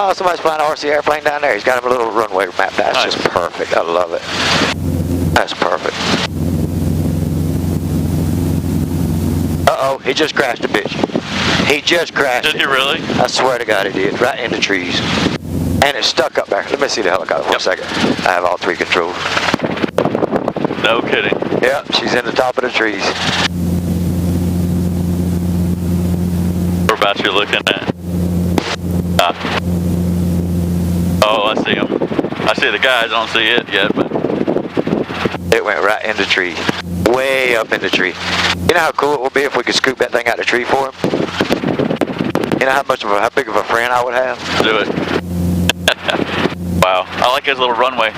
Oh, somebody's flying an RC airplane down there. He's got him a little runway map. That's nice. just perfect. I love it. That's perfect. Uh-oh, he just crashed a bitch. He just crashed it. Did he really? I swear to God he did. Right in the trees. And it's stuck up there. Let me see the helicopter for a second. I have all three controls. No kidding. Yep, she's in the top of the trees. Whereabouts you looking at? Oh, I see him. I see the guys. I don't see it yet, but it went right in the tree. Way up in the tree. You know how cool it would be if we could scoop that thing out of the tree for him? You know how big of a friend I would have? do it. Wow, I like his little runway.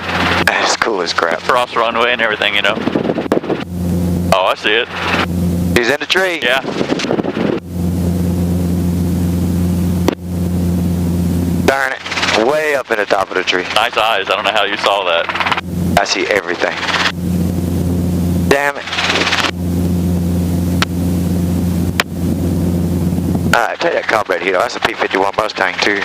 That's cool as crap. Cross runway and everything, you know. Oh, I see it. He's in the tree. Yeah. Darn it. Way up in the top of the tree. Nice eyes. I don't know how you saw that. I see everything. Damn it. Alright, take that carburetor heater. That's a P51 Mustang too.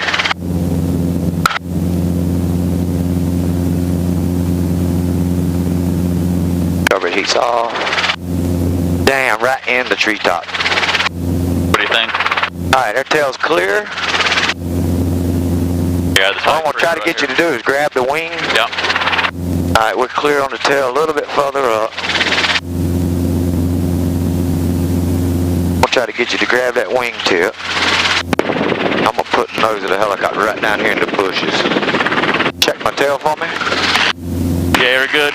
Carburetor heat's off. Damn, right in the treetop. What do you think? Alright, their tail's clear. Yeah, All I'm going to try to get you to do is grab the wing. Yep. Alright, we're clear on the tail a little bit further up. We'll try to get you to grab that wing tip. I'm going to put the nose of the helicopter right down here in the bushes. Check my tail for me. Yeah, very good.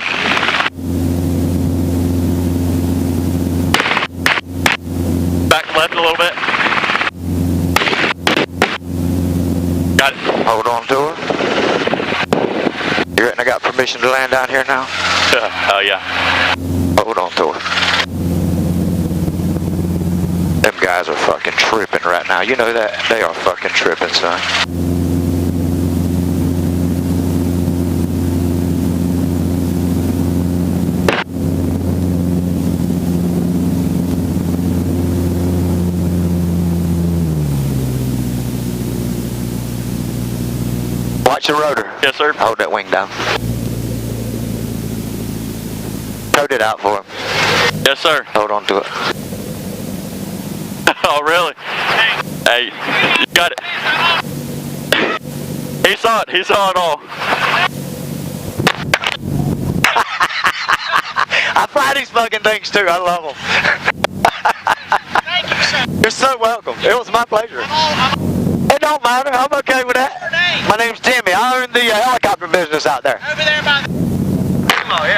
Back left a little bit. Got it. Hold on to her. You reckon I got permission to land down here now? Oh, yeah. Hold on to her. Them guys are fucking tripping right now. You know that? They are fucking tripping, son. Watch the rotor. Yes, sir. Hold that wing down. Tote it out for him. Yes, sir. Hold on to it. Oh, really? Hey, you got it. He saw it. He saw it all. I fly these fucking things too. I love them. Thank you, sir. You're so welcome. It was my pleasure. It don't matter. I'm okay with that. My name's Timmy. I own the helicopter business out there. Over there by the... Come on, here.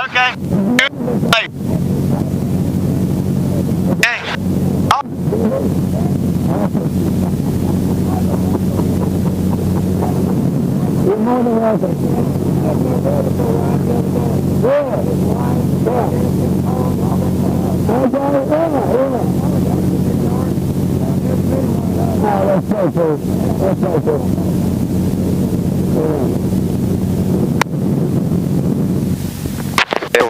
Okay. Hey. Hey. Oh. You're more than welcome. Let's go, sir. Let's go, sir.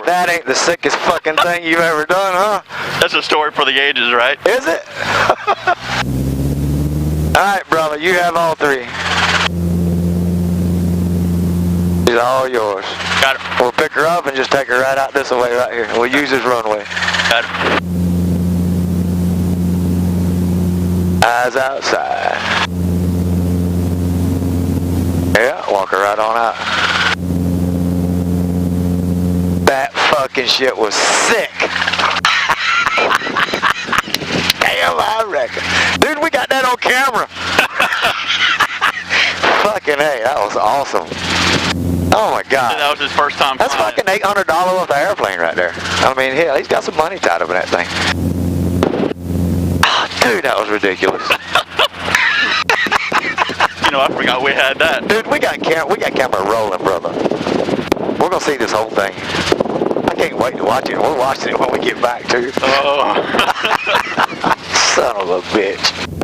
That ain't the sickest fucking thing you've ever done, huh? That's a story for the ages, right? Is it? Alright, brother, you have all three. She's all yours. Got it. We'll pick her up and just take her right out this way right here. We'll use this runway. Got it. Eyes outside. Yeah, walk her right on out. That fucking shit was sick. Damn, I reckon. Dude, we got that on camera. Fucking hey, that was awesome. Oh my God. That was his first time That's flying. fucking $800 worth of airplane right there. I mean, hell, he's got some money tied up in that thing. Oh, dude, that was ridiculous. You know, I forgot we had that. Dude, we got camera rolling, brother. We're gonna see this whole thing. I can't wait to watch it. We're watching it when we get back too. Oh. Son of a bitch.